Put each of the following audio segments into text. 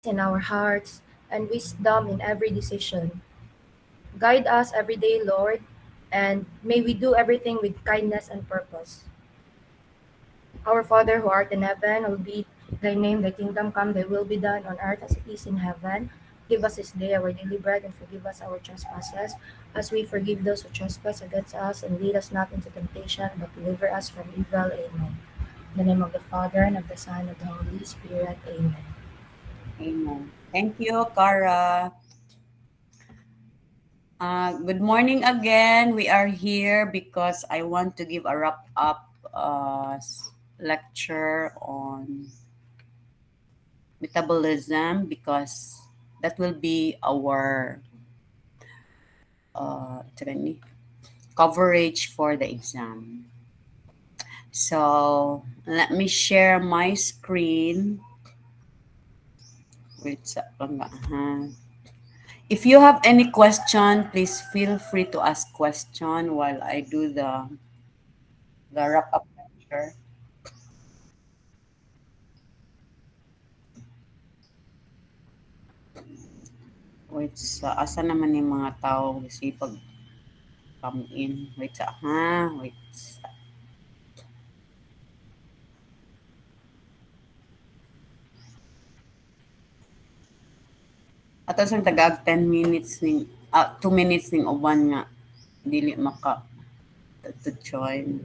in our hearts, and wisdom in every decision. Guide us every day, Lord, and may we do everything with kindness and purpose. Our Father who art in heaven, hallowed be thy name, thy kingdom come, thy will be done on earth as it is in heaven. Give us this day our daily bread and forgive us our trespasses, as we forgive those who trespass against us, and lead us not into temptation, but deliver us from evil. Amen. In the name of the Father, and of the Son, and of the Holy Spirit. Amen. Amen. Thank you, Cara. Good morning again. We are here because I want to give a wrap up lecture on metabolism because that will be our ito na ni, coverage for the exam. So let me share my screen. Wait, if you have any question, please feel free to ask question while I do the wrap up lecture. Wait, sa asa naman yung mga tao kasi pag come in. Wait sa ha, wait sa. Ato sang tagag 10 minutes ning 2 minutes ning uban nga dili maka to join.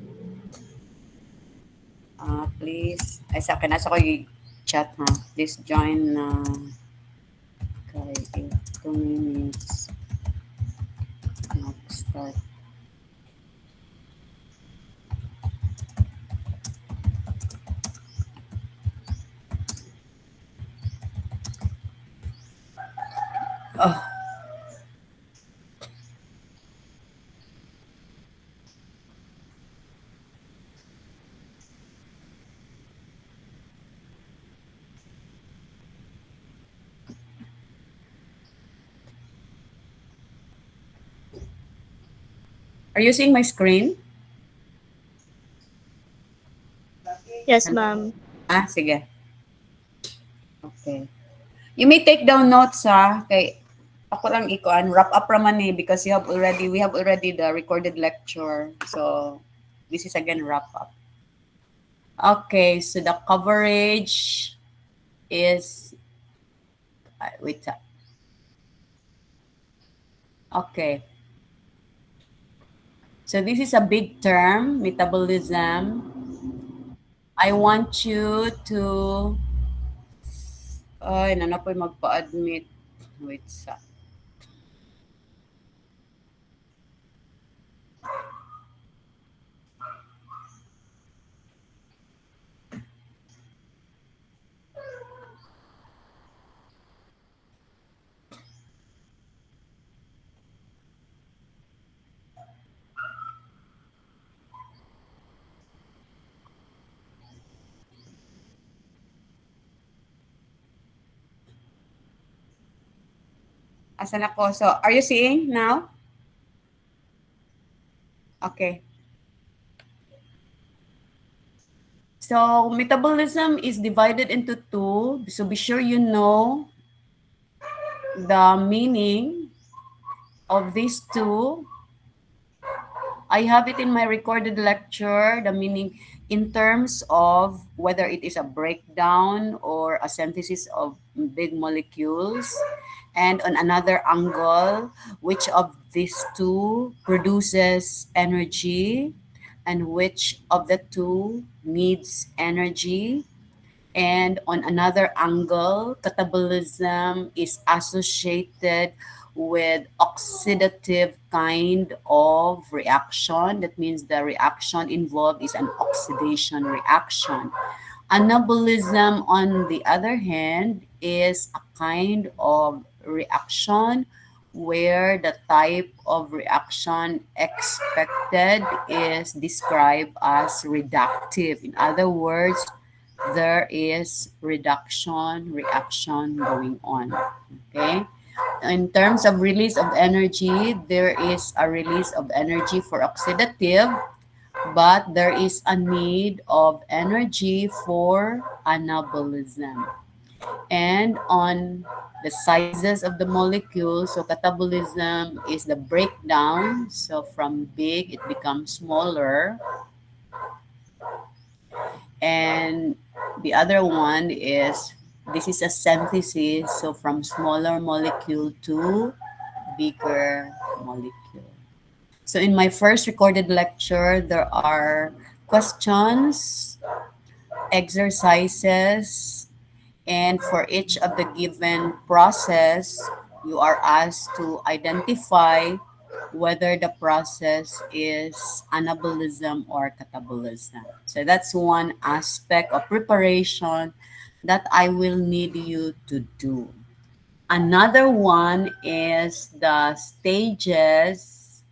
Please ay sa akin asa ko chat ha. Please join na kay 2 minutes. Start. Oh. Are you seeing my screen? Yes, ma'am. Sige. Okay. You may take down notes ha. Kay ako lang ikuan wrap up raman eh because we have already the recorded lecture. So this is again wrap up. Okay, so the coverage is wait. Okay. So this is a big term, metabolism. I want you to nanapoy magpa-admit. Wait sa. Asan ako? So, are you seeing now? Okay. So, metabolism is divided into two. So, be sure you know the meaning of these two. I have it in my recorded lecture, the meaning in terms of whether it is a breakdown or a synthesis of big molecules. And on another angle, which of these two produces energy and which of the two needs energy. And on another angle, catabolism is associated with oxidative kind of reaction. That means the reaction involved is an oxidation reaction. Anabolism, on the other hand, is a kind of reaction where the type of reaction expected is described as reductive. In other words, there is reduction reaction going on. Okay. In terms of release of energy, there is a release of energy for oxidative, but there is a need of energy for anabolism. And on the sizes of the molecule, so catabolism is the breakdown. So from big, it becomes smaller. And the other one is, this is a synthesis, so from smaller molecule to bigger molecule. So in my first recorded lecture, there are questions, exercises, and for each of the given process, you are asked to identify whether the process is anabolism or catabolism. So that's one aspect of preparation that I will need you to do. Another one is the stages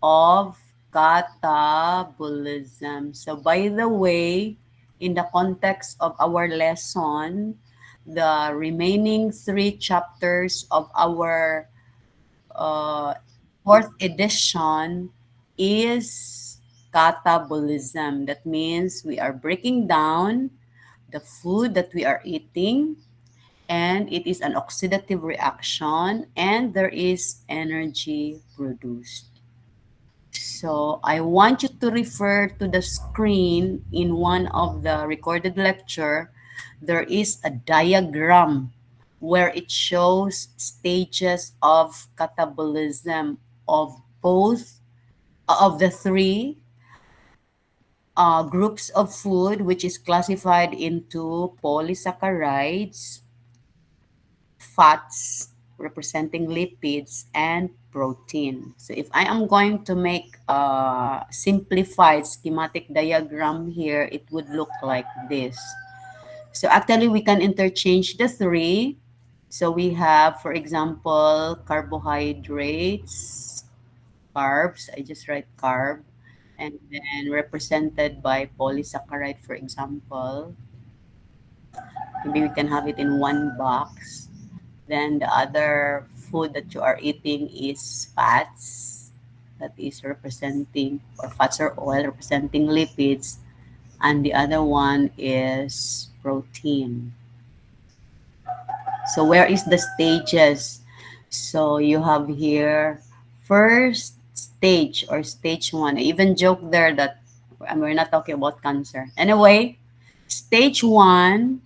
of catabolism. So by the way, in the context of our lesson, the remaining 3 chapters of our uh, fourth edition is catabolism. That means we are breaking down the food that we are eating, and it is an oxidative reaction, and there is energy produced. So I want you to refer to the screen in one of the recorded lecture. There is a diagram where it shows stages of catabolism of both of the 3 groups of food, which is classified into polysaccharides, fats representing lipids, and protein. So if I am going to make a simplified schematic diagram here, it would look like this. So actually we can interchange the 3. So we have, for example, carbohydrates, carbs, I just write carb, and then represented by polysaccharide, for example. Maybe we can have it in one box. Then the other food that you are eating is fats, that is representing, or fats or oil representing lipids. And the other one is protein. So where is the stages? So you have here first stage or stage 1. I even joke there that we're not talking about cancer. Anyway, stage 1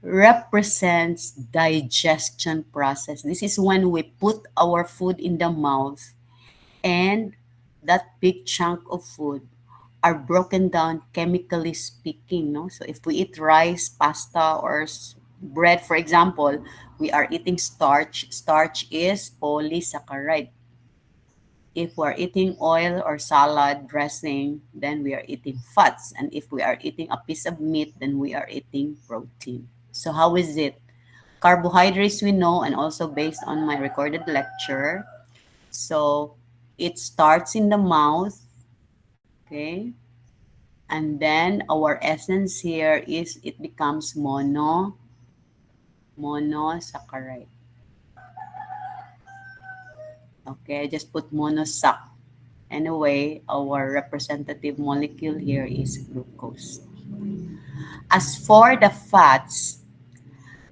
represents digestion process. This is when we put our food in the mouth, and that big chunk of food are broken down chemically speaking, no? So if we eat rice, pasta, or bread, for example, we are eating starch. Starch is polysaccharide. If we're eating oil or salad dressing, then we are eating fats. And if we are eating a piece of meat, then we are eating protein. So how is it? Carbohydrates we know, and also based on my recorded lecture. So it starts in the mouth, okay? And then our essence here is it becomes monosaccharide. Okay, just put monosac. Anyway, our representative molecule here is glucose. As for the fats,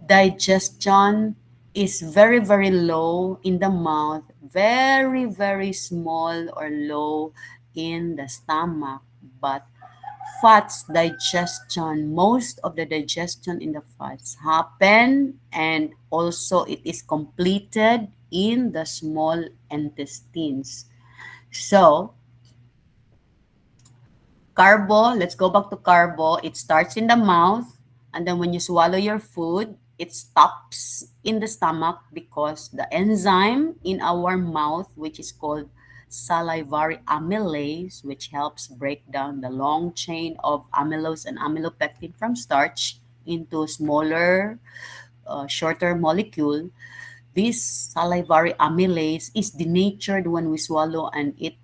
digestion is very, very low in the mouth, very, very small or low in the stomach. But fats digestion, most of the digestion in the fats happen, and also it is completed in the small intestines. So, carbo, let's go back to carbo. It starts in the mouth, and then when you swallow your food, it stops in the stomach because the enzyme in our mouth, which is called salivary amylase, which helps break down the long chain of amylose and amylopectin from starch into smaller, shorter molecule. This salivary amylase is denatured when we swallow, and it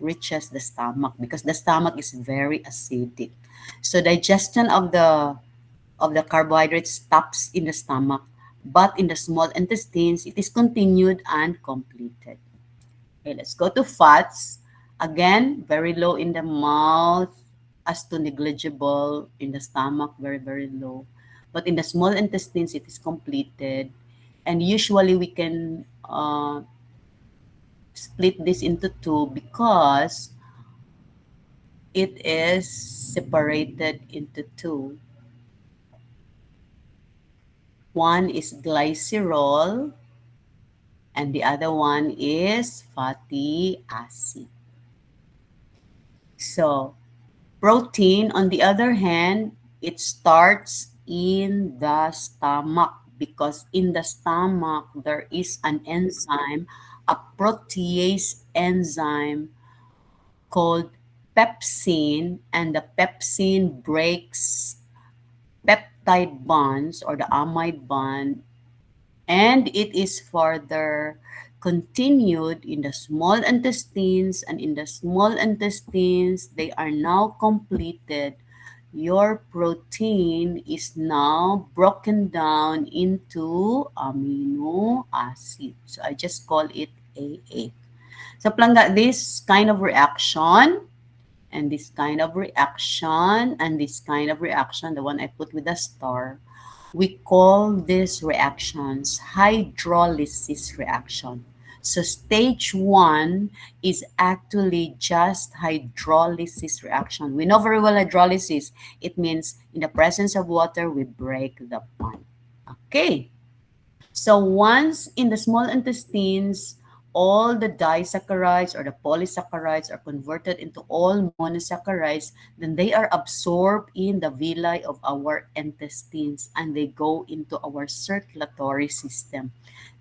reaches the stomach because the stomach is very acidic. So digestion of the carbohydrates stops in the stomach, but in the small intestines, it is continued and completed. Okay, let's go to fats. Again, very low in the mouth, as to negligible, in the stomach, very, very low. But in the small intestines, it is completed. And usually we can split this into two because it is separated into two. One is glycerol and the other one is fatty acid. So protein, on the other hand, it starts in the stomach because in the stomach there is an enzyme, a protease enzyme called pepsin, and the pepsin breaks peptide bonds or the amide bond, and it is further continued in the small intestines, and in the small intestines they are now completed. Your protein is now broken down into amino acids. So I just call it AA. So plangga, this kind of reaction and this kind of reaction and this kind of reaction, the one I put with a star, we call these reactions hydrolysis reaction. So stage 1 is actually just hydrolysis reaction. We know very well hydrolysis. It means in the presence of water, we break the bond. Okay. So once in the small intestines, all the disaccharides or the polysaccharides are converted into all monosaccharides, then they are absorbed in the villi of our intestines and they go into our circulatory system.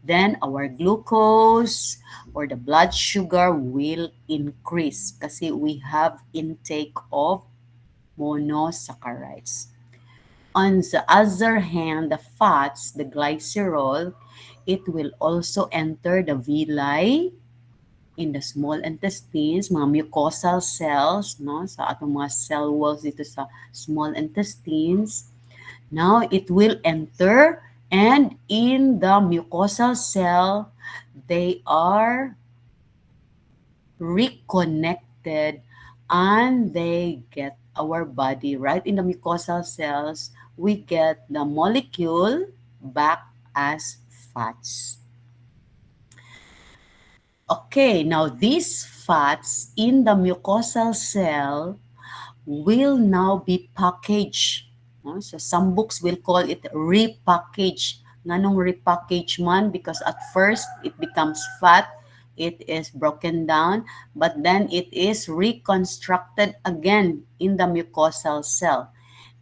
Then our glucose or the blood sugar will increase kasi we have intake of monosaccharides. On the other hand, the fats, the glycerol, it will also enter the villi in the small intestines, mga mucosal cells, no, sa atong mga cell walls dito sa small intestines. Now, it will enter, and in the mucosal cell, they are reconnected and they get our body right in the mucosal cells. We get the molecule back as fats. Okay, now these fats in the mucosal cell will now be packaged. So some books will call it repackage. Nganong repackage man? Because at first it becomes fat, it is broken down, but then it is reconstructed again in the mucosal cell.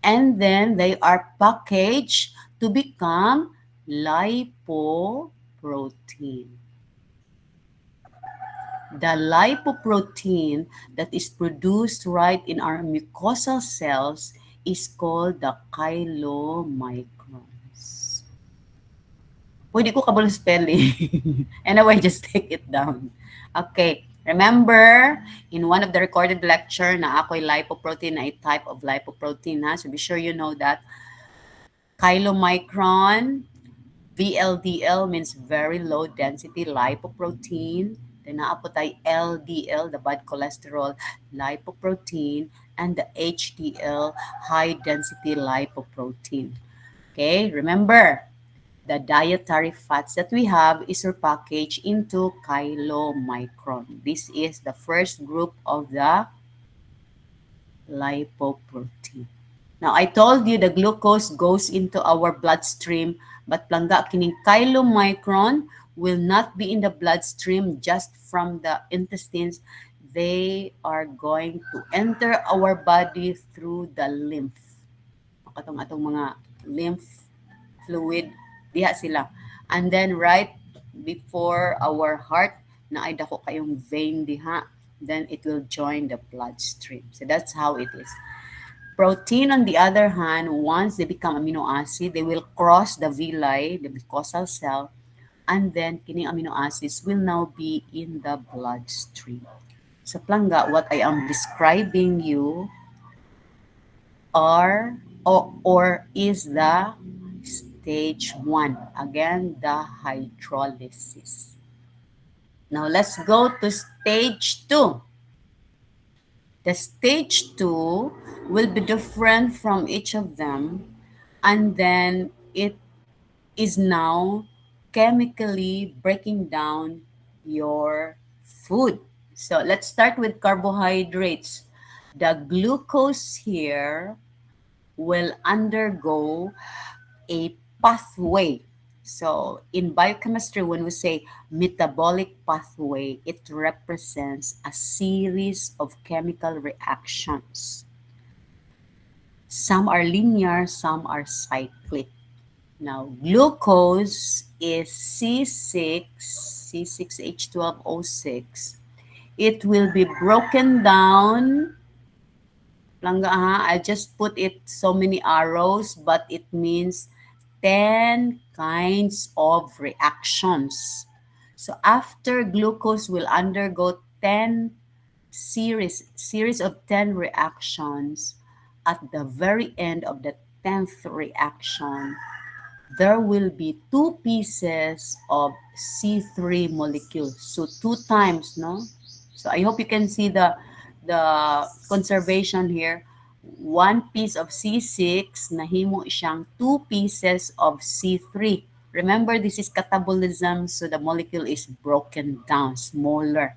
And then they are packaged to become lipoprotein. The lipoprotein that is produced right in our mucosal cells is called the chylomicrons. Pwede ko kabalo spelling. Anyway, just take it down. Okay. Remember, in one of the recorded lecture na ako'y lipoprotein na a type of lipoprotein. Ha? So be sure you know that. Chylomicron, VLDL means very low density lipoprotein. Then naapot ay LDL, the bad cholesterol lipoprotein, and the HDL, high density lipoprotein. Okay, remember, the dietary fats that we have is repackaged into chylomicron. This is the first group of the lipoprotein. Now, I told you the glucose goes into our bloodstream, but plangga kining chylomicron will not be in the bloodstream just from the intestines. They are going to enter our body through the lymph. Atong mga lymph fluid, diha sila. And then right before our heart, na ay dako kayong vein diha, then it will join the bloodstream. So that's how it is. Protein, on the other hand, once they become amino acid, they will cross the villi, the mucosal cell, and then kining amino acids will now be in the bloodstream. Sa plangga, what I am describing you are or is the stage 1. Again, the hydrolysis. Now let's go to stage 2. The stage 2 will be different from each of them, and then it is now chemically breaking down your food. So let's start with carbohydrates. The glucose here will undergo a pathway. So in biochemistry, when we say metabolic pathway, it represents a series of chemical reactions. Some are linear, some are cyclic. Now, glucose is C6H12O6. It will be broken down. Langga ha, I just put it so many arrows, but it means 10 kinds of reactions. So after glucose will undergo 10 series of 10 reactions, at the very end of the 10th reaction, there will be two pieces of C3 molecule. So two times, no? So I hope you can see the conservation here. One piece of C6, nahimo siyang two pieces of C3. Remember, this is catabolism, so the molecule is broken down, smaller.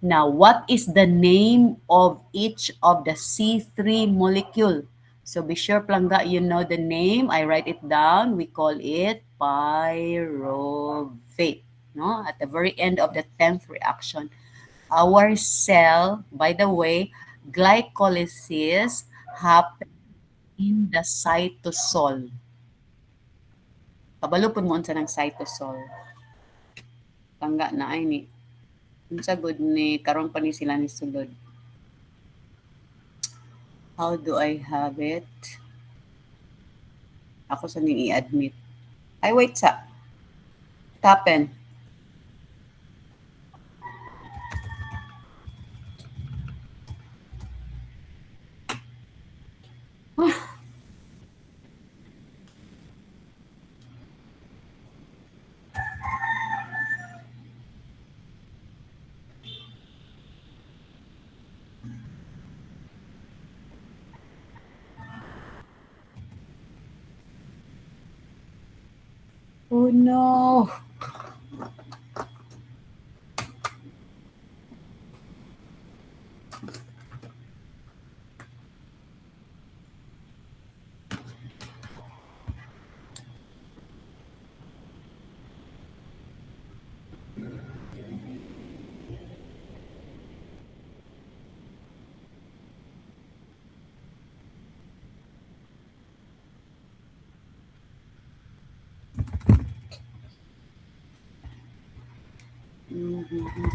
Now, what is the name of each of the C3 molecule? So be sure, Plangga, you know the name. I write it down. We call it pyruvate. No? At the very end of the 10th reaction, our cell, by the way, glycolysis happens in the cytosol. Kabalo po mo unsa ng cytosol. Plangga na ay ni. Unsa good ni karon pa ni sila ni sulod. How do I have it? Ako sa ning i-admit. Ay, wait sa. Tapen. Oh no. Mhm.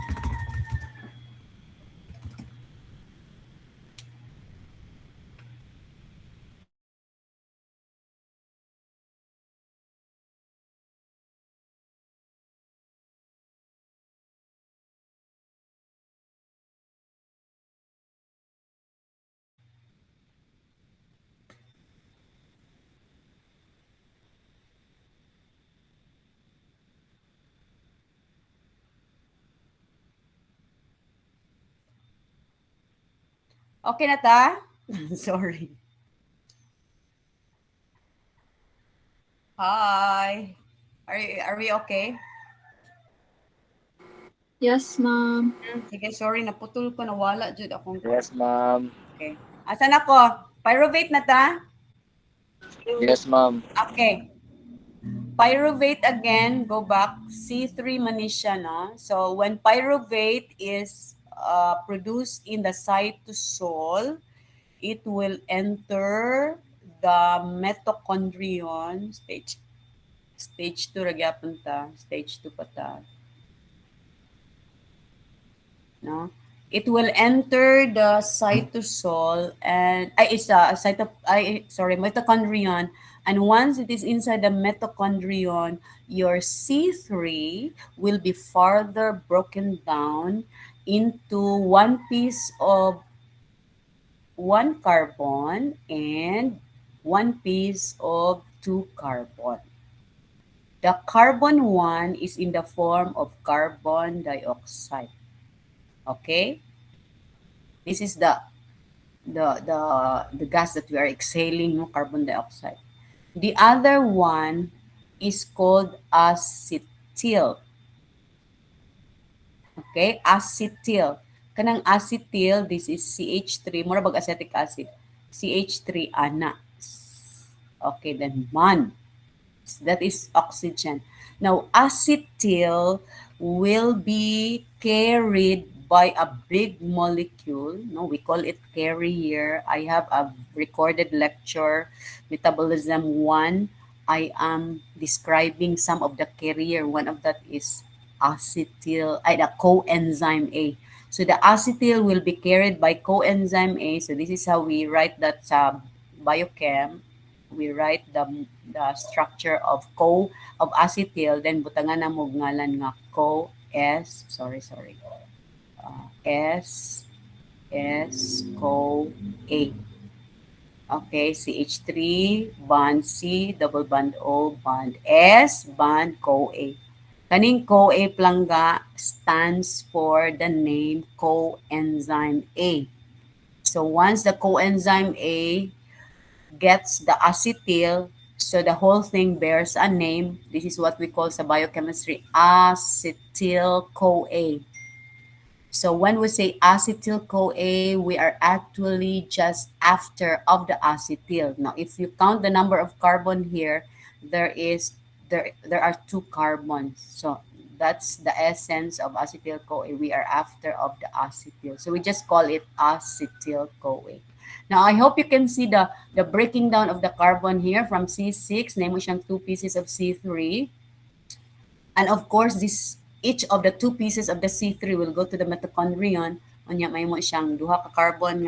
Okay na ta? Sorry. Hi. Are we okay? Yes, ma'am. Sige, sorry, naputol ko, nawala jud akong. Yes, ma'am. Okay. Asan ako? Pyruvate na ta? Yes, ma'am. Okay. Pyruvate again, go back, C3 man ni siya, no? So when pyruvate is produced in the cytosol, it will enter the mitochondrion stage 2 ra gyapon ta, stage 2 pa ta. No? It will enter the cytosol and mitochondrion, and once it is inside the mitochondrion, your C3 will be further broken down into one piece of one carbon and one piece of two carbon. The carbon one is in the form of carbon dioxide. Okay? This is the the gas that we are exhaling, no, carbon dioxide. The other one is called acetyl. Okay, acetyl. Kanang acetyl, this is CH3, mura bag acetic acid. CH3 ana. Okay, then bond. That is oxygen. Now, acetyl will be carried by a big molecule. No, we call it carrier. I have a recorded lecture, Metabolism 1. I am describing some of the carrier. One of that is acetyl, the coenzyme A. So the acetyl will be carried by coenzyme A. So this is how we write that sa biochem. We write the structure of of acetyl, then butangan na mo ngalan nga S CoA. Okay, CH3 bond C double bond O bond S bond CoA. Kaning CoA plangga stands for the name coenzyme A. So once the coenzyme A gets the acetyl, so the whole thing bears a name. This is what we call sa biochemistry acetyl-CoA. So when we say acetyl-CoA, we are actually just after of the acetyl. Now, if you count the number of carbon here, there are 2 carbons. So that's the essence of acetyl-CoA. We are after of the acetyl. So we just call it acetyl-CoA. Now, I hope you can see the breaking down of the carbon here from C6, name mo siyang 2 pieces of C3. And of course, each of the 2 pieces of the C3 will go to the mitochondrion. Unya may mo siyang 2 carbon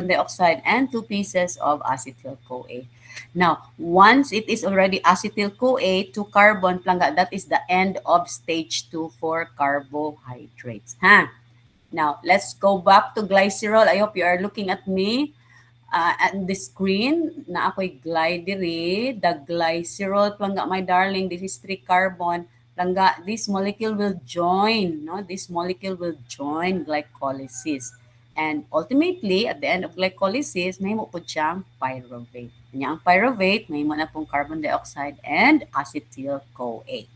dioxide and 2 pieces of acetyl-CoA. Now, once it is already acetyl-CoA, 2 carbon, plangga, that is the end of stage 2 for carbohydrates. Now, let's go back to glycerol. I hope you are looking at me at the screen na ako'y glycerol. The glycerol, plangga, my darling, this is 3 carbon. Plangga, this molecule will join, no? This molecule will join glycolysis. And ultimately, at the end of glycolysis, may mo po siyang pyruvate. Kanya ang pyruvate, may mo na pong carbon dioxide and acetyl-CoA.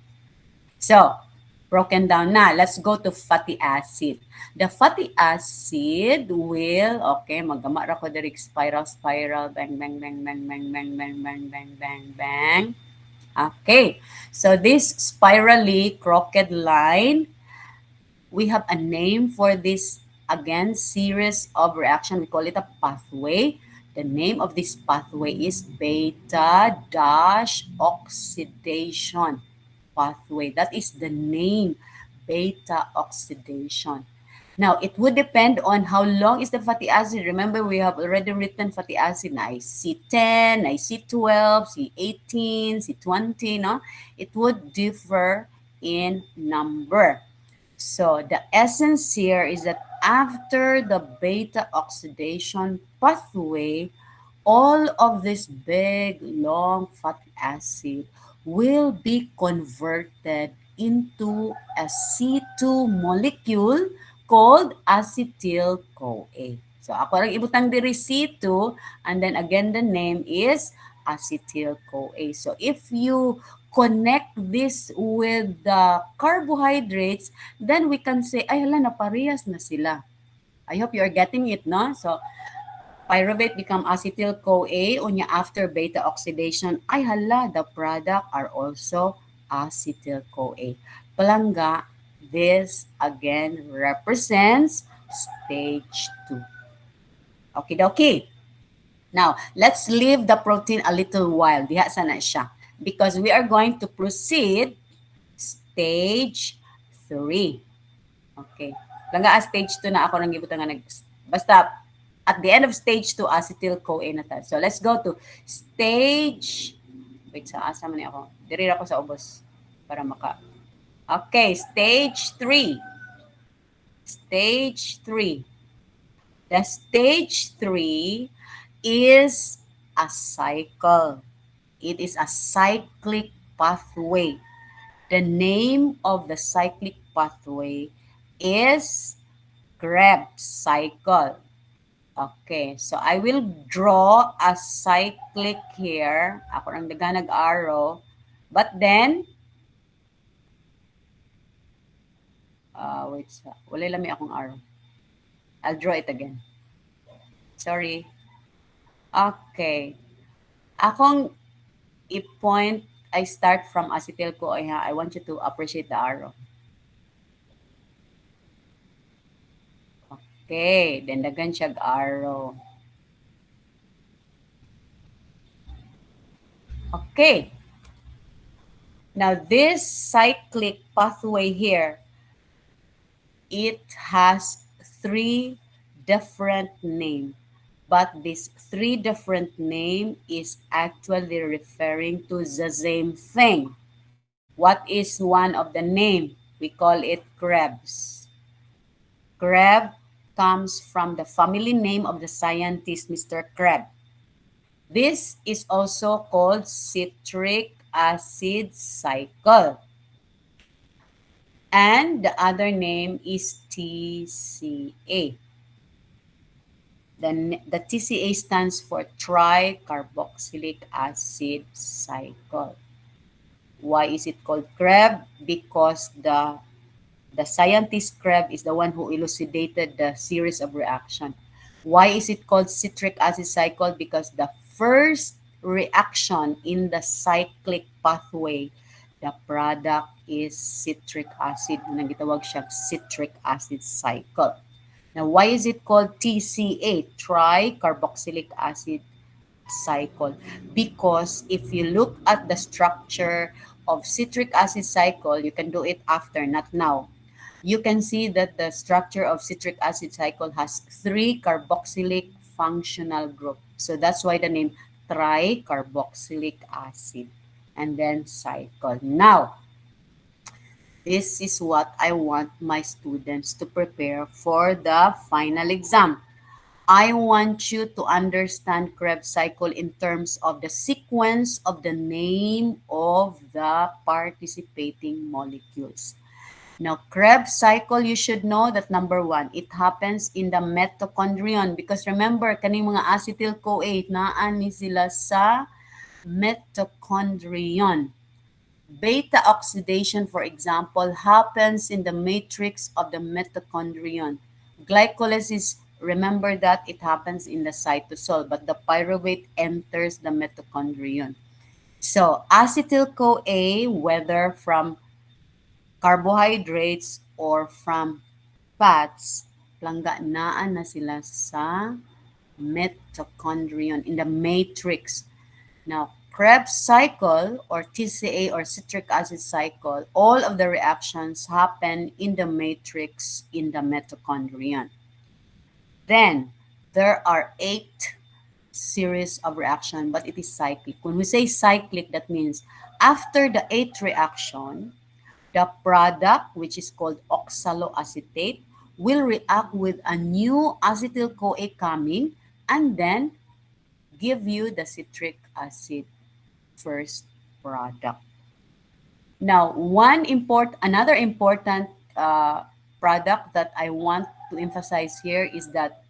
So, broken down na. Let's go to fatty acid. The fatty acid will, okay, magama ra ko diri spiral, bang, bang, bang, bang, bang, bang, bang, bang, bang, bang, bang. Okay, so this spirally crooked line, we have a name for this, again, series of reaction. We call it a pathway. The name of this pathway is beta-oxidation pathway. That is the name, beta oxidation. Now, it would depend on how long is the fatty acid. Remember, we have already written fatty acid na C10, na C12, C18, C20, no? It would differ in number. So, the essence here is that after the beta oxidation pathway, all of this big, long fatty acid will be converted into a C2 molecule called acetyl-CoA. So ako lang ibutang diri C2, and then again the name is acetyl-CoA. So if you connect this with the carbohydrates, then we can say, ay hala, naparehas na sila. I hope you are getting it, no? So pyruvate become acetyl-CoA, unya after beta oxidation, ay hala, the product are also acetyl-CoA. Palangga, this again represents stage 2. Okay. Now, let's leave the protein a little while. Diha sana siya. Because we are going to proceed stage 3. Okay. Palangga, stage 2 na ako nang gibutang nga basta at the end of stage 2, acetyl-CoA na ta. So, let's go to stage, wait, sa asa man ako. Diri ako sa ubos para maka. Okay, stage 3. Stage 3. The stage 3 is a cycle. It is a cyclic pathway. The name of the cyclic pathway is Krebs cycle. Okay, so I will draw a cyclic here. Ako ang daganag arrow. But then, wait, wala lang may akong arrow. I'll draw it again. Sorry. Okay. Akong i-point, I start from acetyl CoA. I want you to appreciate the arrow. Okay, then dagan siya arrow. Okay. Now this cyclic pathway here, it has 3 different names. But this 3 different name is actually referring to the same thing. What is one of the name? We call it Krebs. Krebs comes from the family name of the scientist, Mr. Krebs. This is also called citric acid cycle. And the other name is TCA. The TCA stands for tricarboxylic acid cycle. Why is it called Krebs? Because the scientist Krebs is the one who elucidated the series of reaction. Why is it called citric acid cycle? Because the first reaction in the cyclic pathway, the product is citric acid. Nang gitawag siya citric acid cycle. Now, why is it called TCA, tricarboxylic acid cycle? Because if you look at the structure of citric acid cycle, you can do it after, not now. You can see that the structure of citric acid cycle has 3 carboxylic functional group. So that's why the name tricarboxylic acid and then cycle. Now, this is what I want my students to prepare for the final exam. I want you to understand Krebs cycle in terms of the sequence of the name of the participating molecules. Now, Krebs cycle, you should know that number 1, it happens in the mitochondrion because remember, kaning mga acetyl-CoA, naan ni sila sa mitochondrion. Beta oxidation, for example, happens in the matrix of the mitochondrion. Glycolysis, remember that it happens in the cytosol, but the pyruvate enters the mitochondrion. So, acetyl-CoA, whether from carbohydrates or from fats, langganaan na sila sa mitochondrion, in the matrix. Now, Krebs cycle or TCA or citric acid cycle, all of the reactions happen in the matrix in the mitochondrion. Then, there are 8 series of reaction, but it is cyclic. When we say cyclic, that means after the 8th reaction, the product, which is called oxaloacetate, will react with a new acetyl-CoA coming and then give you the citric acid first product. Now, another important product that I want to emphasize here is that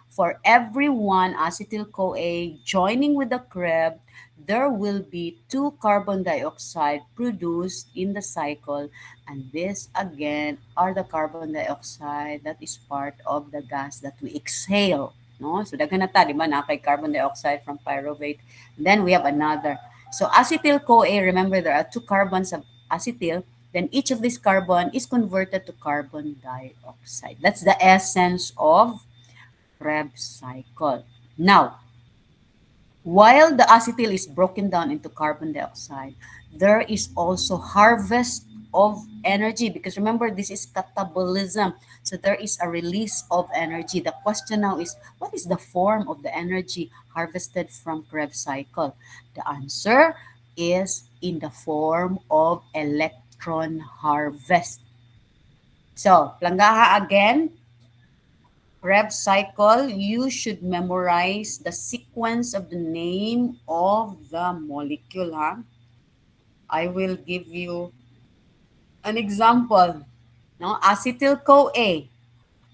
for every one acetyl-CoA joining with the Krebs, there will be 2 carbon dioxide produced in the cycle, and this again are the carbon dioxide that is part of the gas that we exhale. No? So daghan na ta, di ba, na kay carbon dioxide from pyruvate. And then we have another. So acetyl-CoA, remember there are 2 carbons of acetyl, then each of these carbon is converted to carbon dioxide. That's the essence of Krebs cycle. Now, while the acetyl is broken down into carbon dioxide, there is also harvest of energy because remember, this is catabolism. So there is a release of energy. The question now is, what is the form of the energy harvested from Krebs cycle? The answer is in the form of electron harvest. So, Plangaha again, Krebs cycle, you should memorize the sequence of the name of the molecule. I will give you an example. No? Acetyl-CoA.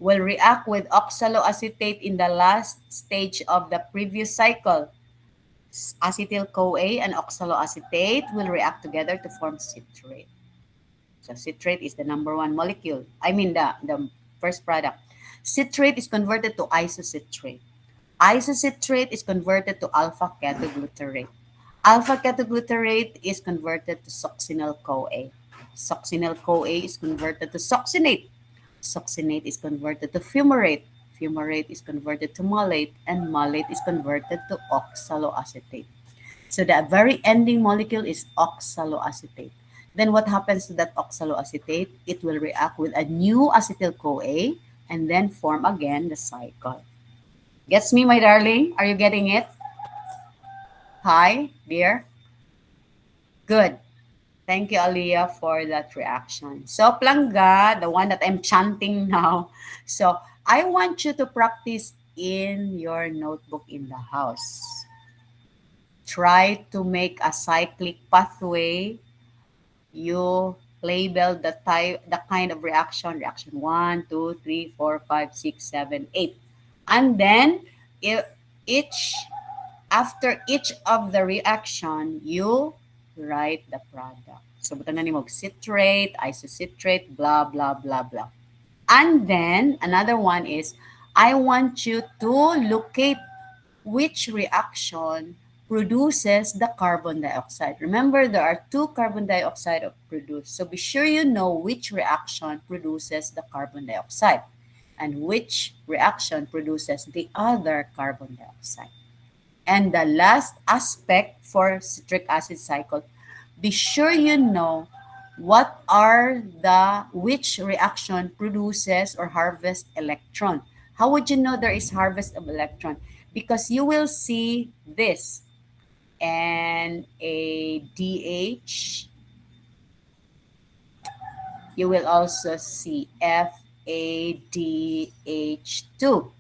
will react with oxaloacetate in the last stage of the previous cycle. Acetyl-CoA and oxaloacetate will react together to form citrate. So citrate is the number one molecule. I mean the first product. Citrate is converted to isocitrate. Isocitrate is converted to alpha ketoglutarate. Alpha ketoglutarate is converted to succinyl-CoA. Succinyl-CoA is converted to succinate. Succinate is converted to fumarate. Fumarate is converted to malate, and malate is converted to oxaloacetate. So the very ending molecule is oxaloacetate. Then what happens to that oxaloacetate? It will react with a new acetyl-CoA and then form again the cycle. Gets me, my darling? Are you getting it? Hi, dear? Good. Thank you, Aliyah, for that reaction. So, Planga, the one that I'm chanting now. So, I want you to practice in your notebook in the house. Try to make a cyclic pathway. You label the type, the kind of reaction 1, 2, 3, 4, 5, 6, 7, 8. And then, after each of the reaction, you write the product. So, buta na ni mo, citrate, isocitrate, blah, blah, blah, blah. And then, another one is, I want you to locate which reaction produces the carbon dioxide. Remember, there are 2 carbon dioxide produced. So, be sure you know which reaction produces the carbon dioxide and which reaction produces the other carbon dioxide. And the last aspect for citric acid cycle, be sure you know which reaction produces or harvests electron. How would you know there is harvest of electron? Because you will see this NADH. You will also see FADH2.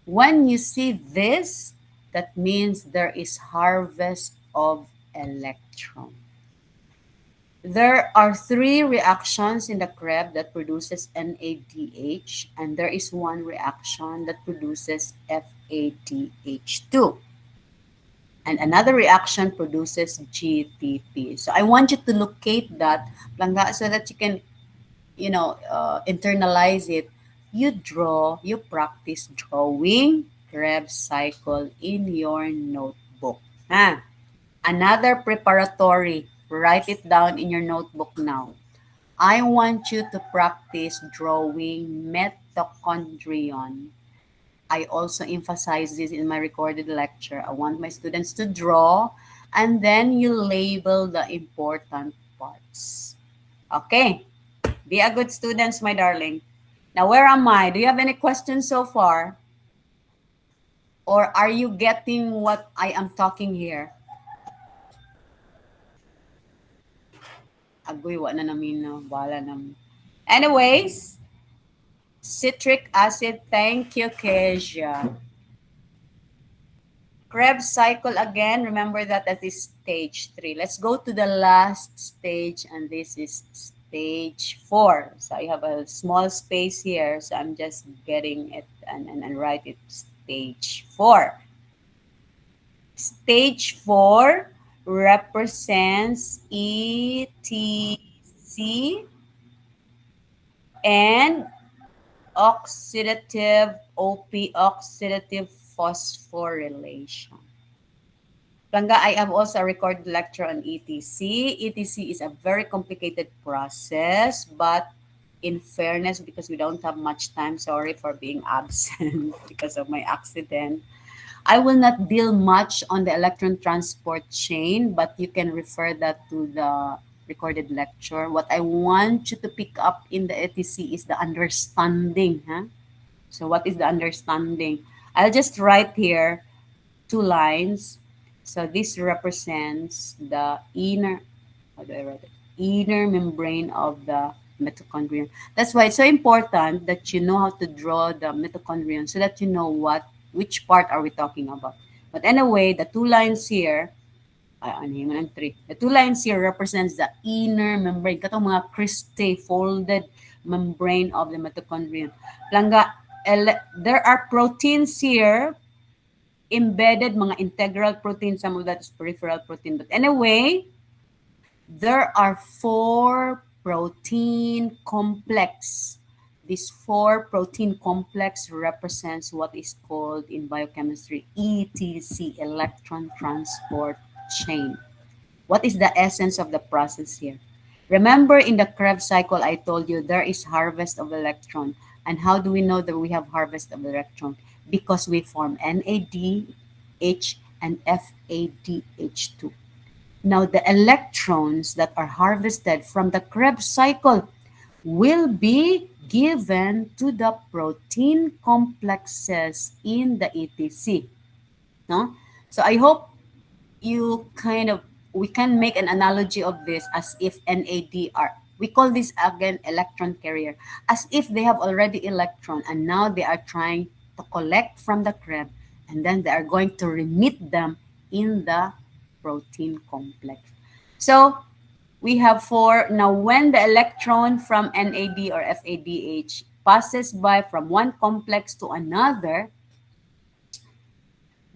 When you see this, that means there is harvest of electron. There are 3 reactions in the Krebs that produces NADH, and there is 1 reaction that produces FADH2. And another reaction produces GTP. So I want you to locate that, Planga, so that you can, internalize it. You practice drawing Krebs cycle in your notebook. Another preparatory, write it down in your notebook now. I want you to practice drawing mitochondrion. I also emphasize this in my recorded lecture. I want my students to draw, and then you label the important parts. Okay, be a good student, my darling. Now, where am I? Do you have any questions so far? Or are you getting what I am talking here? Agoy, wa na namin na. Bala namin. Anyways, citric acid. Thank you, Kezia. Krebs cycle again. Remember that is stage 3. Let's go to the last stage, and this is stage 4. So I have a small space here, so I'm just getting it and write it stage 4. Stage 4 represents ETC and oxidative phosphorylation. Planga, I have also a recorded lecture on ETC. ETC is a very complicated process, but in fairness, because we don't have much time, sorry for being absent because of my accident, I will not deal much on the electron transport chain, but you can refer that to the recorded lecture. What I want you to pick up in the ETC is the understanding. So what is the understanding? I'll just write here 2 lines. So this represents the inner membrane of the mitochondrion. That's why it's so important that you know how to draw the mitochondrion so that you know which part are we talking about. But anyway, the 2 lines here, the 2 lines here represents the inner membrane. Katong mga cristae, folded membrane of the mitochondrion. Langga, there are proteins here, embedded, mga integral protein, some of that is peripheral protein. But anyway, there are 4 protein complex. This 4 protein complex represents what is called in biochemistry ETC, electron transport chain. What is the essence of the process here? Remember in the Krebs cycle, I told you there is harvest of electron. And how do we know that we have harvest of electron? Because we form NADH and FADH2. Now, the electrons that are harvested from the Krebs cycle will be given to the protein complexes in the ETC. No? So I hope you we can make an analogy of this as if NAD are, we call this again electron carrier, as if they have already electron and now they are trying to collect from the Krebs and then they are going to remit them in the protein complex. So we have 4. Now, when the electron from NAD or FADH passes by from one complex to another,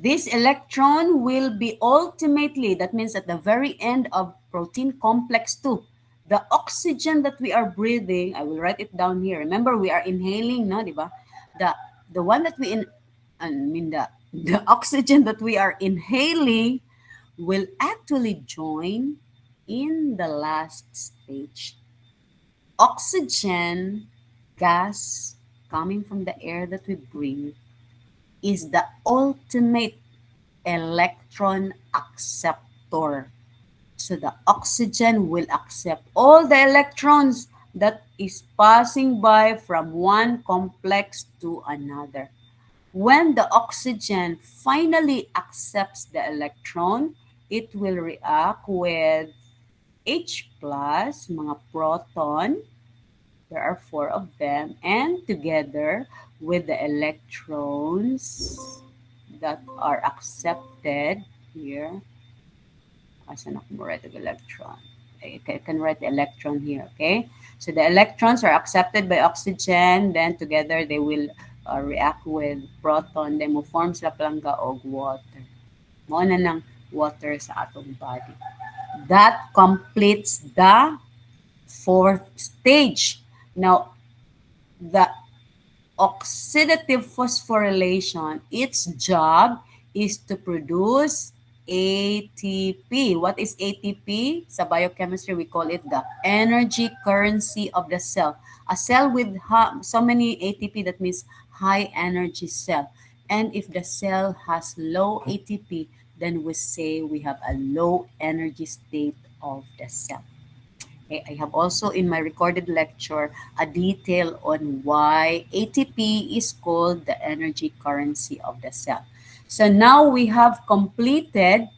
this electron will be ultimately, that means at the very end of protein complex 2, the oxygen that we are breathing, I will write it down here. Remember, we are inhaling, no, diba? The one that the oxygen that we are inhaling will actually join in the last stage. Oxygen gas coming from the air that we breathe is the ultimate electron acceptor. So the oxygen will accept all the electrons that is passing by from one complex to another. When the oxygen finally accepts the electron, it will react with H+, mga proton. There are 4 of them, and together with the electrons that are accepted here. Asan ako mo write the electron? I can write the electron here, okay? So the electrons are accepted by oxygen, then together they will react with proton, then mo form sila palangga og water. Mo na ng water sa atong body. That completes the 4th stage. Now, the oxidative phosphorylation, its job is to produce ATP. What is ATP? Sa biochemistry, we call it the energy currency of the cell. A cell with so many ATP, that means high energy cell. And if the cell has low ATP, then we say we have a low energy state of the cell. Okay, I have also in my recorded lecture a detail on why ATP is called the energy currency of the cell. So now we have completed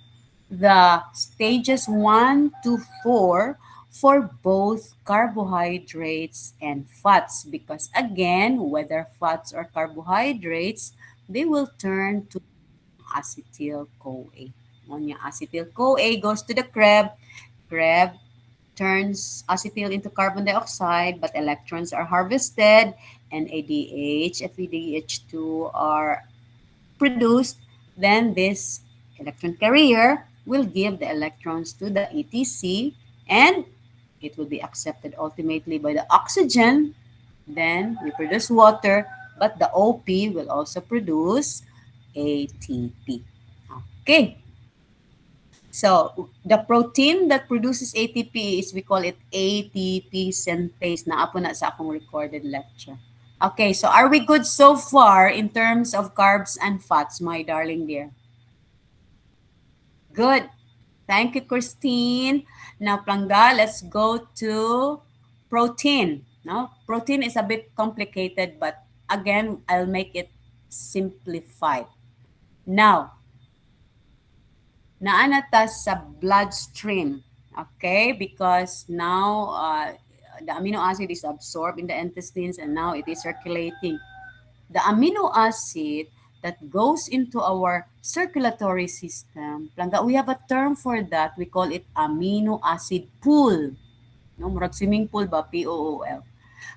the stages 1 to 4 for both carbohydrates and fats, because again, whether fats or carbohydrates, they will turn to acetyl-CoA. When yung acetyl-CoA goes to the Krebs, Krebs turns acetyl into carbon dioxide, but electrons are harvested, and NADH, FADH2 are produced. Then this electron carrier will give the electrons to the ETC, and it will be accepted ultimately by the oxygen. Then we produce water, but the OP will also produce ATP. Okay. So the protein that produces ATP is, we call it ATP synthase. Naapo na sa akong recorded lecture. Okay, so are we good so far in terms of carbs and fats, my darling dear? Good. Thank you, Christine. Now, Planga, let's go to protein. No? Protein is a bit complicated, but again, I'll make it simplified. Now, naanata sa bloodstream, okay? Because now the amino acid is absorbed in the intestines and now it is circulating. The amino acid that goes into our circulatory system, we have a term for that. We call it amino acid pool. No, murag swimming pool ba? POOL.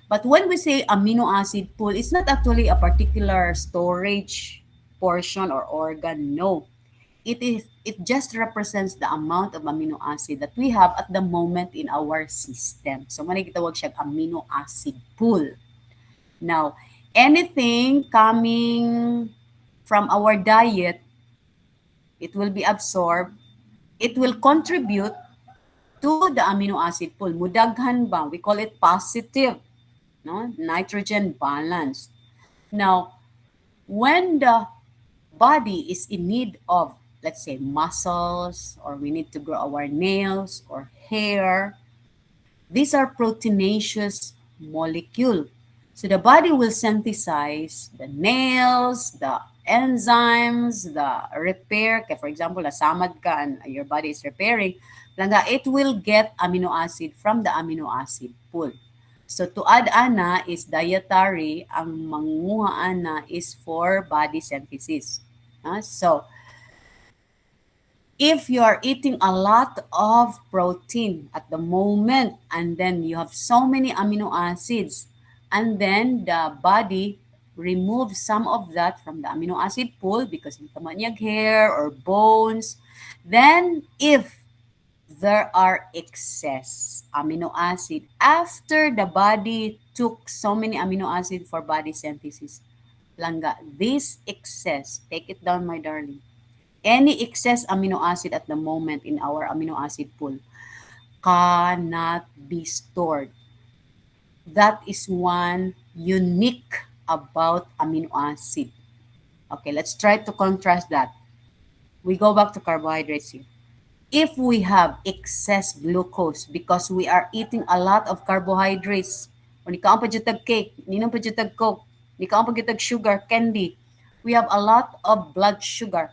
But when we say amino acid pool, it's not actually a particular storage portion or organ. No. It just represents the amount of amino acid that we have at the moment in our system. So man gitawag siya amino acid pool. Now, anything coming from our diet, it will be absorbed, it will contribute to the amino acid pool. Mudaghan ba? We call it positive, no? Nitrogen balance. Now, when the body is in need of, let's say, muscles, or we need to grow our nails or hair, these are proteinaceous molecule. So the body will synthesize the nails, the enzymes, the repair. For example, nasamad ka and your body is repairing, langga, it will get amino acid from the amino acid pool. So to add ana is dietary, ang manguha ana is for body synthesis. So if you are eating a lot of protein at the moment and then you have so many amino acids and then the body removes some of that from the amino acid pool because hindi ka manyag hair or bones, then if there are excess amino acid after the body took so many amino acid for body synthesis, langga, this excess, take it down my darling, any excess amino acid at the moment in our amino acid pool cannot be stored. That is one unique about amino acid. Okay, let's try to contrast that. We go back to carbohydrates here. If we have excess glucose because we are eating a lot of carbohydrates, o ni kaon pa jud tag cake, ninom pa jud tag coke, ni kaon pa jud tag sugar, candy, we have a lot of blood sugar.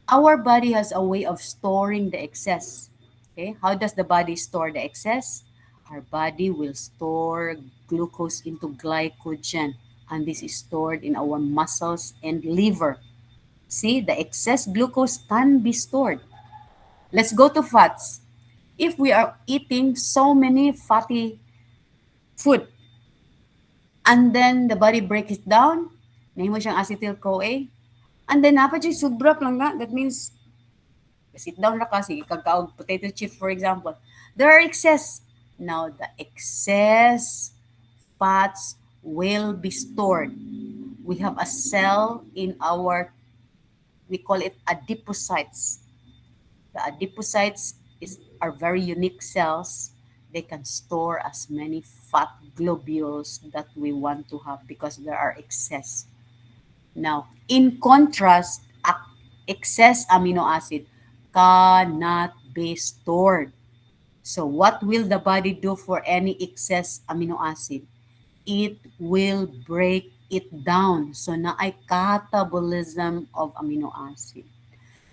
Our body has a way of storing the excess. Okay, how does the body store the excess? Our body will store glucose into glycogen, and this is stored in our muscles and liver. See, the excess glucose can be stored. Let's go to fats. If we are eating so many fatty food, and then the body breaks it down, nahimo siyang acetyl-CoA, and then napa dyan subra lang nga, that means sit down na ka, sige kagkaog potato chip for example. There are excess. Now the excess fats will be stored. We have a cell in our, we call it adipocytes. The adipocytes are very unique cells. They can store as many fat globules that we want to have because there are excess. Now, in contrast, excess amino acid cannot be stored. So what will the body do for any excess amino acid? It will break it down. So na ay catabolism of amino acid.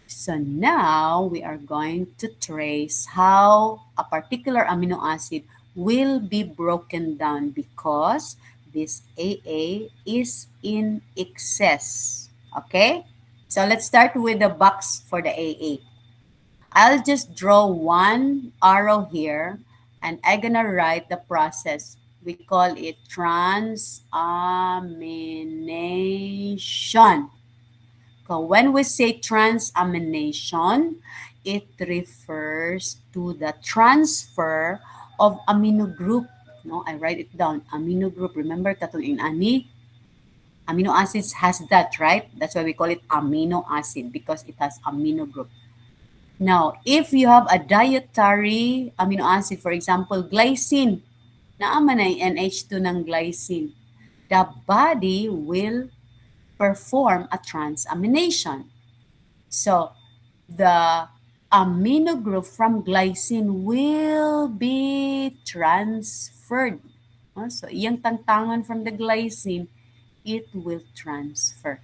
So now we are going to trace how a particular amino acid will be broken down because this AA is in excess. Okay? So let's start with the box for the AA. I'll just draw one arrow here and I'm gonna write the process. We call it transamination. So when we say transamination, it refers to the transfer of amino group. No, I write it down. Amino group. Remember, katong in ani, amino acids has that, right? That's why we call it amino acid because it has amino group. Now, if you have a dietary amino acid, for example, glycine, naaman ay NH2 ng glycine, the body will perform a transamination. So, the amino group from glycine will be transferred. So, iyang tangtangan from the glycine, it will transfer.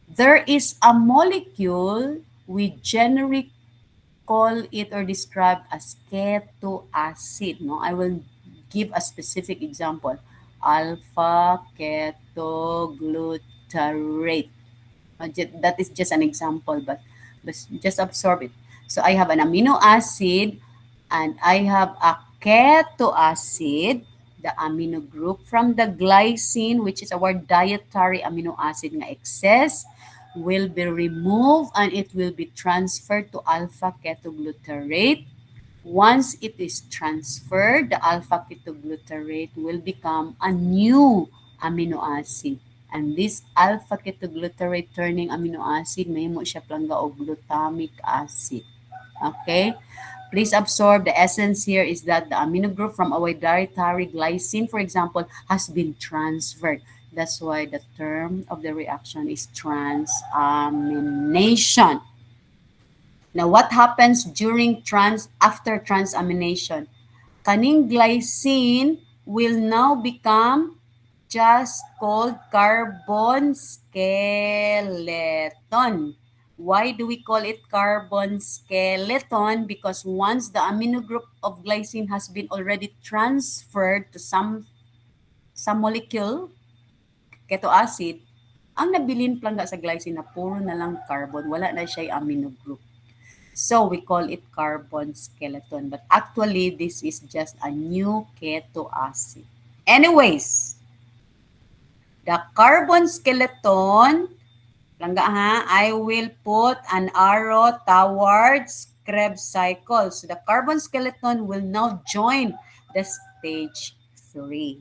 There is a molecule we generally call it or describe as keto acid. No, I will give a specific example. Alpha ketoglutarate. That is just an example, but just absorb it. So I have an amino acid and I have a keto acid. the amino group from the glycine, which is our dietary amino acid nga excess, will be removed and it will be transferred to alpha ketoglutarate. Once it is transferred, the alpha ketoglutarate will become a new amino acid. And this alpha ketoglutarate turning amino acid, mahimo siya plangga og glutamic acid. Okay? Please absorb the essence here is that the amino group from our dietary glycine, for example, has been transferred. That's why the term of the reaction is transamination. Now, what happens during after transamination? Kaning glycine will now become just called carbon skeleton. Why do we call it carbon skeleton? Because once the amino group of glycine has been already transferred to some molecule, keto acid, ang nabilin plangga sa glycine na puro na lang carbon, wala na siya amino group. So we call it carbon skeleton. But actually, this is just a new keto acid. Anyways, the carbon skeleton, langga ha, I will put an arrow towards Krebs cycle. So the carbon skeleton will now join the stage 3.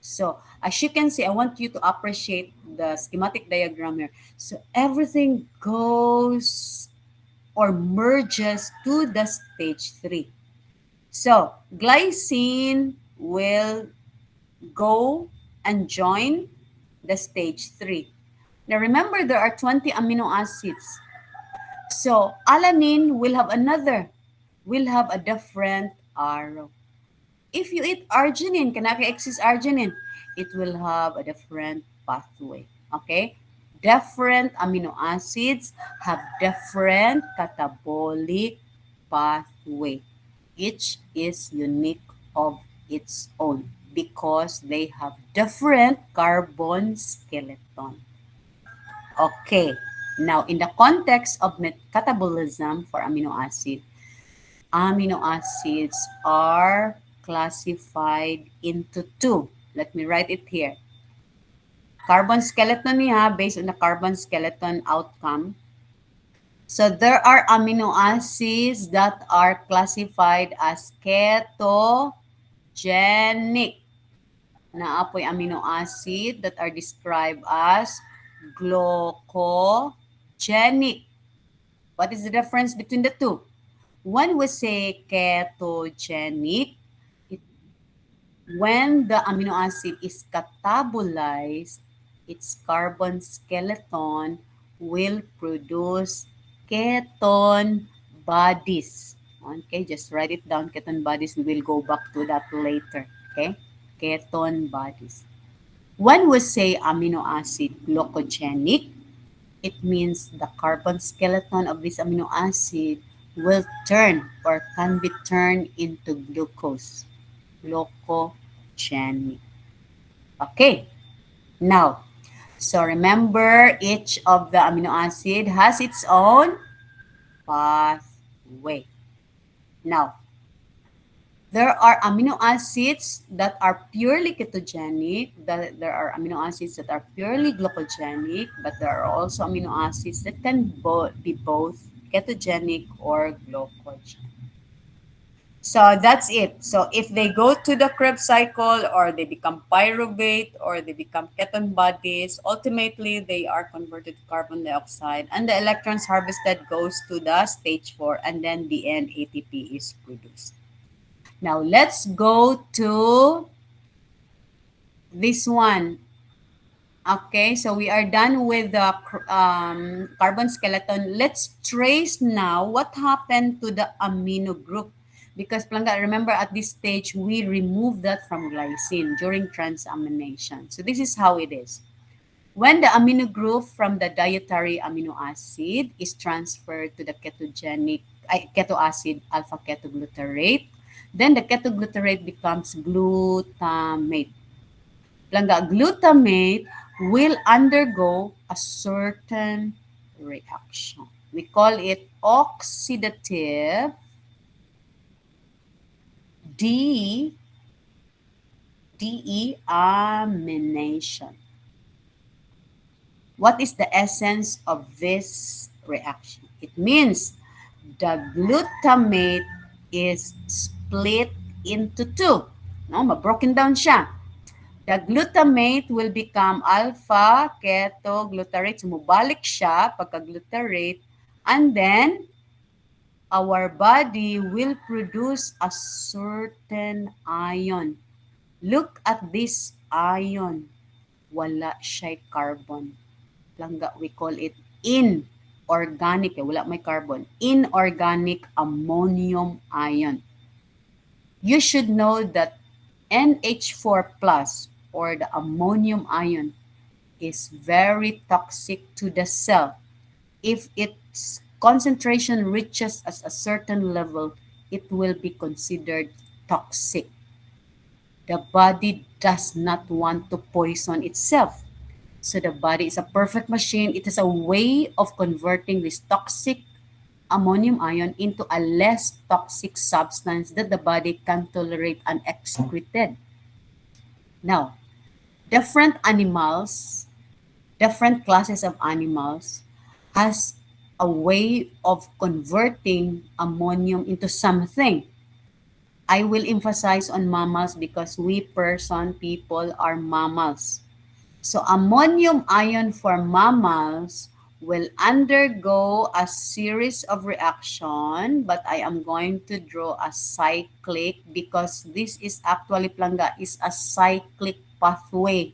So as you can see, I want you to appreciate the schematic diagram here. So everything goes or merges to the stage 3. So glycine will go and join the stage 3. Now remember, there are 20 amino acids. So alanine will have a different arrow. If you eat arginine, kanaka exist arginine, it will have a different pathway. Okay? Different amino acids have different catabolic pathway. Each is unique of its own because they have different carbon skeleton. Okay, now in the context of catabolism for amino acids are classified into 2. Let me write it here. Carbon skeleton niya based on the carbon skeleton outcome. So there are amino acids that are classified as ketogenic. Naapoy amino acid that are described as glucogenic. What is the difference between the two? When we say ketogenic, when the amino acid is catabolized, its carbon skeleton will produce ketone bodies. Okay, just write it down, ketone bodies. We will go back to that later. Okay, ketone bodies. When we say amino acid glucogenic, it means the carbon skeleton of this amino acid will turn or can be turned into glucose. Glucogenic. Okay. Now, so remember, each of the amino acid has its own pathway. Now, there are amino acids that are purely ketogenic, there are amino acids that are purely glucogenic, but there are also amino acids that can be both ketogenic or glucogenic. So that's it. So if they go to the Krebs cycle or they become pyruvate or they become ketone bodies, ultimately they are converted to carbon dioxide and the electrons harvested goes to the stage 4 and then the end ATP is produced. Now let's go to this one. Okay, so we are done with the carbon skeleton. Let's trace now what happened to the amino group. Because remember at this stage, we remove that from glycine during transamination. So this is how it is. When the amino group from the dietary amino acid is transferred to the keto acid alpha ketoglutarate, then the ketoglutarate becomes glutamate. Glutamate will undergo a certain reaction. We call it oxidative deamination. What is the essence of this reaction? It means the glutamate is split into two. No, broken down siya. The glutamate will become alpha ketoglutarate. Sumubalik siya pagka-glutarate, and then our body will produce a certain ion. Look at this ion. Wala siya'y carbon. Langga, we call it inorganic. Wala may carbon. Inorganic ammonium ion. You should know that NH4 plus, or the ammonium ion, is very toxic to the cell. If its concentration reaches as a certain level, it will be considered toxic. The body does not want to poison itself. So the body is a perfect machine. It is a way of converting this toxic ammonium ion into a less toxic substance that the body can tolerate and excreted. Now, different animals, different classes of animals has a way of converting ammonium into something. I will emphasize on mammals because we people are mammals. So ammonium ion for mammals will undergo a series of reaction, but I am going to draw a cyclic because this is actually planga is a cyclic pathway.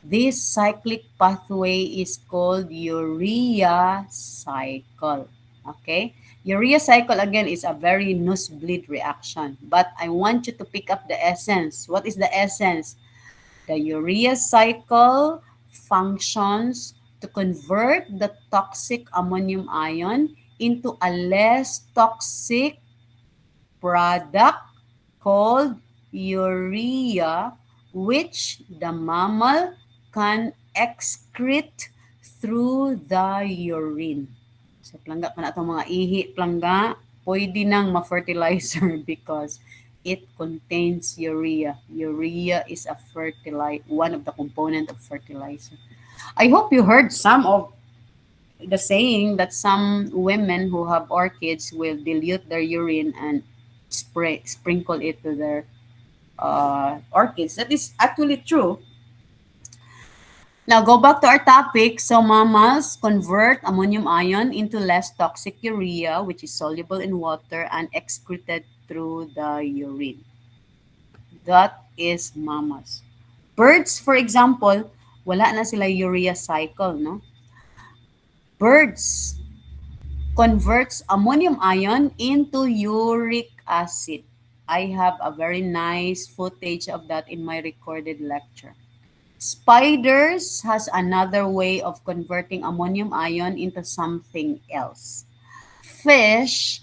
This cyclic pathway is called urea cycle. Okay? Urea cycle again is a very nosebleed reaction, but I want you to pick up the essence. What is the essence? The urea cycle functions to convert the toxic ammonium ion into a less toxic product called urea, which the mammal can excrete through the urine. So plangga pa na itong mga ihi, plangga, pwede nang ma-fertilizer because it contains urea. Urea is a one of the component of fertilizer. I hope you heard some of the saying that some women who have orchids will dilute their urine and sprinkle it to their orchids. That is actually true. Now, go back to our topic. So, mammals convert ammonium ion into less toxic urea, which is soluble in water and excreted through the urine. That is mammals. Birds, for example, wala na sila urea cycle, no? Birds converts ammonium ion into uric acid. I have a very nice footage of that in my recorded lecture. Spiders has another way of converting ammonium ion into something else. Fish,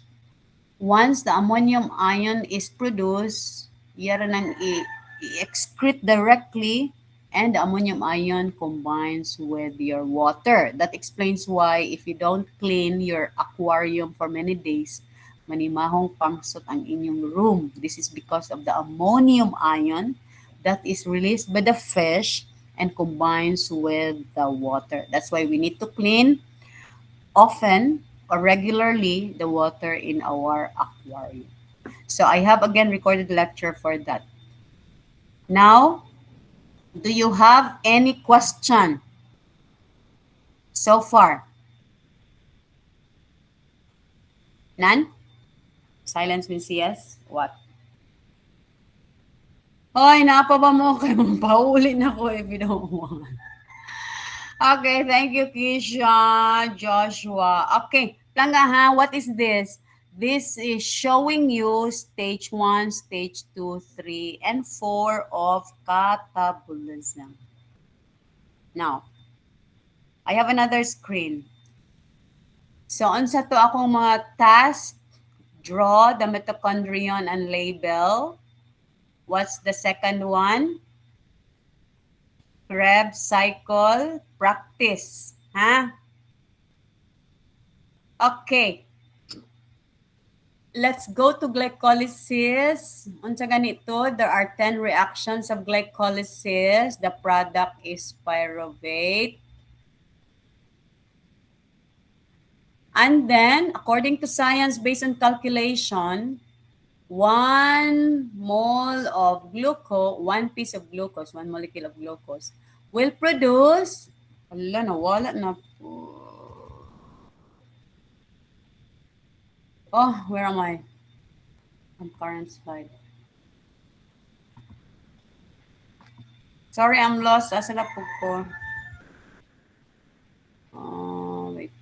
once the ammonium ion is produced, yara nang i-excrete directly and the ammonium ion combines with your water. That explains why if you don't clean your aquarium for many days, manimahong pangsot ang inyong room. This is because of the ammonium ion that is released by the fish and combines with the water. That's why we need to clean often or regularly the water in our aquarium. So I have again recorded lecture for that. Now, do you have any question so far? None? Silence means yes? What? Hoy, napa ba mo kayo? Pauli na ko if you don't want. Okay, thank you, Kisha, Joshua. Okay, planga ha, what is this? This is showing you stage 1, stage 2, 3, and 4 of catabolism. Now, I have another screen. So, unsa to akong mga task? Draw the mitochondrion and label. What's the second one? Krebs cycle practice. Huh? Okay. let's go to glycolysis. Unsa ganito, there are 10 reactions of glycolysis. The product is pyruvate. And then, according to science, based on calculation, 1 mole of glucose, 1 piece of glucose, 1 molecule of glucose, will produce, wala, nawala na po. Oh, where am I? On current slide. Sorry, I'm lost. Asa na po ko? Wait.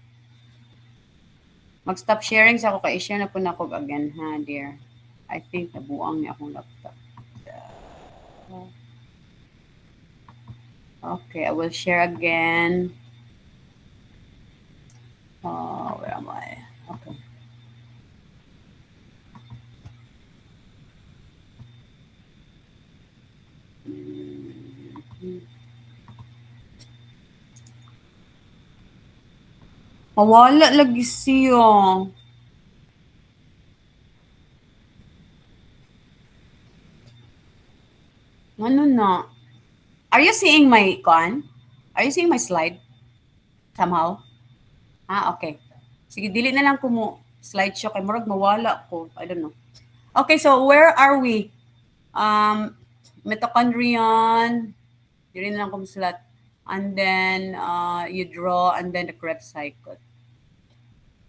Mag-stop sharing sa ako. Ka-share na po na ako again, ha, dear. I think nabuang niya akong laptop. Okay, I will share again. Where am I? Okay. Mawala lagi siya. Ano na? Are you seeing my con? Are you seeing my slide? Somehow? Okay. Sige, dili na lang ko mo slideshow kay murag mawala ko. I don't know. Okay, so where are we? Mitochondrion. Dili na lang ko slot. And then you draw and then the Krebs cycle.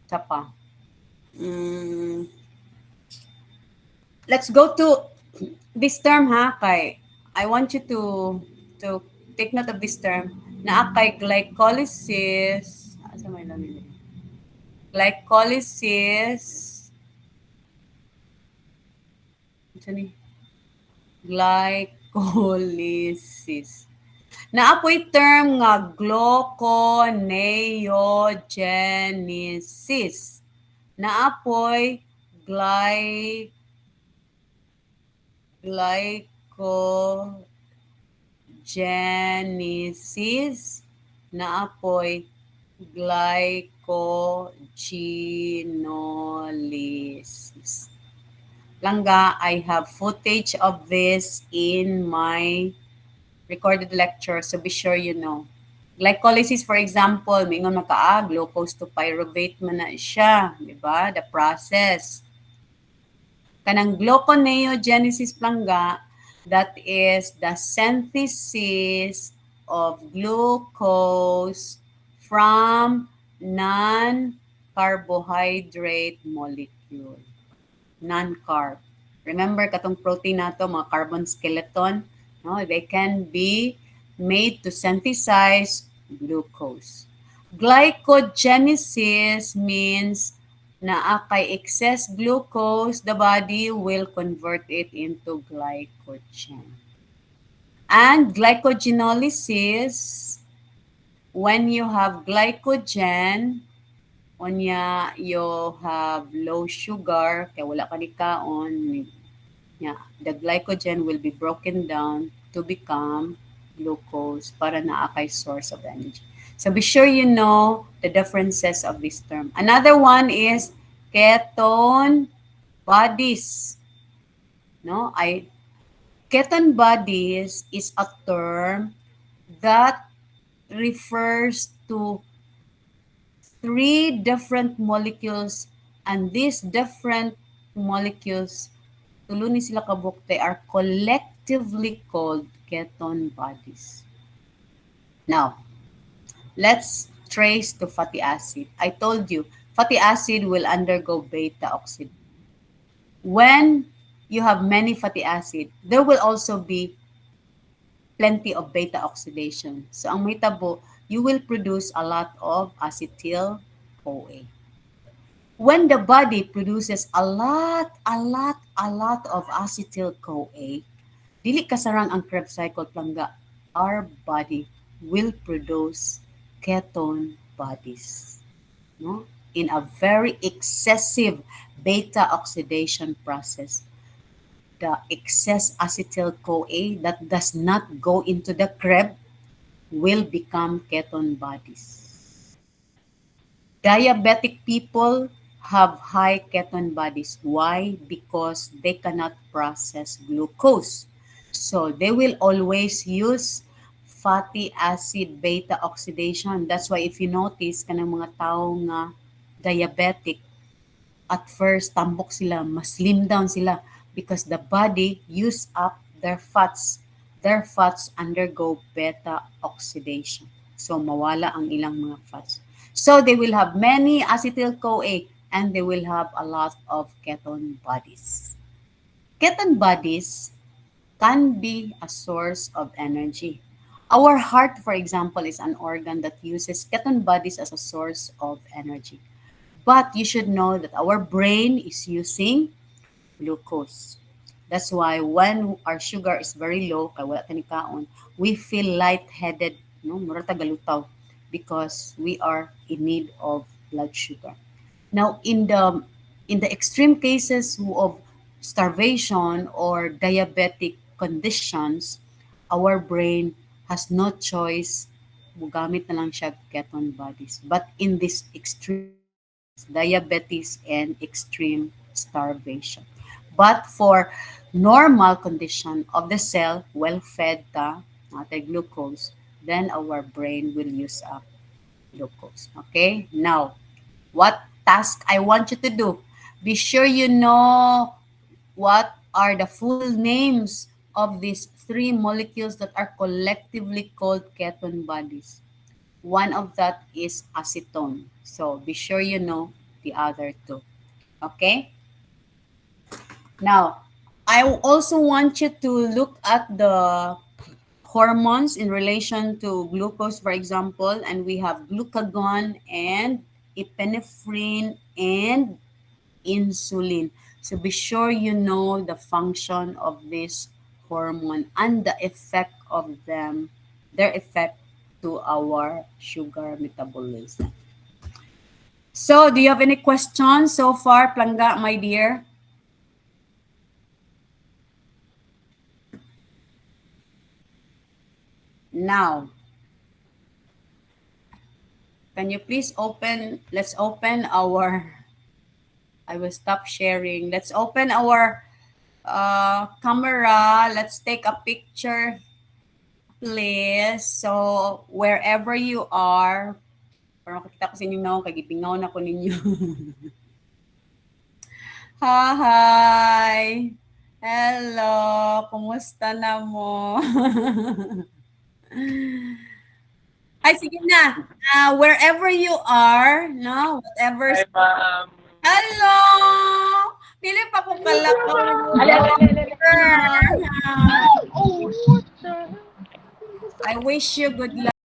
Tapa. Let's go to this term, ha, kay I want you to take note of this term. Na kay glycolysis. Asa may lamin? Glycolysis. Ito ni. Glycolysis. Naapoy term nga gluconeogenesis. Naapoy glycogenesis. Naapoy glycogenolysis. Langga, I have footage of this in my recorded lecture, so be sure you know. Glycolysis, for example, mingon glucose to pyruvate man na siya, di ba? The process. Kanang gluconeogenesis langga, that is the synthesis of glucose from non-carbohydrate molecule. Non-carb. Remember katong protein nato, mga carbon skeleton, no? They can be made to synthesize glucose. Glycogenesis means na kay excess glucose, the body will convert it into glycogen. And glycogenolysis, when you have glycogen, when you have low sugar, kaya wala ka ni kaon, the glycogen will be broken down to become glucose para naakay source of energy. So be sure you know the differences of this term. Another one is ketone bodies. No, ketone bodies is a term that refers to 3 different molecules, and these different molecules, tulo ni sila kabuk, they are collectively called ketone bodies. Now, let's trace to fatty acid. I told you, fatty acid will undergo beta oxidation. When you have many fatty acid, there will also be plenty of beta oxidation. So ang mahitabo, you will produce a lot of acetyl-CoA. When the body produces a lot of acetyl-CoA, dili kasarang ang Krebs cycle plangga, our body will produce ketone bodies, no? In a very excessive beta oxidation process. The excess acetyl-CoA that does not go into the Krebs will become ketone bodies. Diabetic people have high ketone bodies. Why? Because they cannot process glucose. So they will always use fatty acid beta oxidation. That's why if you notice, kanang mga tao nga diabetic, at first, tambok sila, mas slim down sila because the body use up their fats. Their fats undergo beta oxidation. So, mawala ang ilang mga fats. So, they will have many acetyl-CoA and they will have a lot of ketone bodies. Ketone bodies can be a source of energy. Our heart, for example, is an organ that uses ketone bodies as a source of energy. But you should know that our brain is using glucose. That's why when our sugar is very low, kay wala tani kaon, we feel lightheaded, no, mura ta galutaw because we are in need of blood sugar. Now, in the extreme cases of starvation or diabetic conditions, our brain has no choice, mugamit na lang siya ketone bodies. But in this extreme diabetes and extreme starvation. But for normal condition of the cell, well-fed ta, natin glucose, then our brain will use up glucose. Okay? Now, what task I want you to do? Be sure you know what are the full names of these three molecules that are collectively called ketone bodies. One of that is acetone. So be sure you know the other two. Okay? Now, I also want you to look at the hormones in relation to glucose, for example, and we have glucagon and epinephrine and insulin. So be sure you know the function of this hormone and the effect of them, their effect to our sugar metabolism. So, do you have any questions so far, Planga, my dear? Now, can you please let's open our, I will stop sharing. Let's open our camera. Let's take a picture, please. So, wherever you are, parang makikita ko sa inyo na, kagipingaw na ko ninyo. Hi! Hello! Kumusta na mo? Ay, sige na. Wherever you are, no? Whatever. Hi, ma'am. Hello! Dili pa ko kalakaw. I wish you good luck.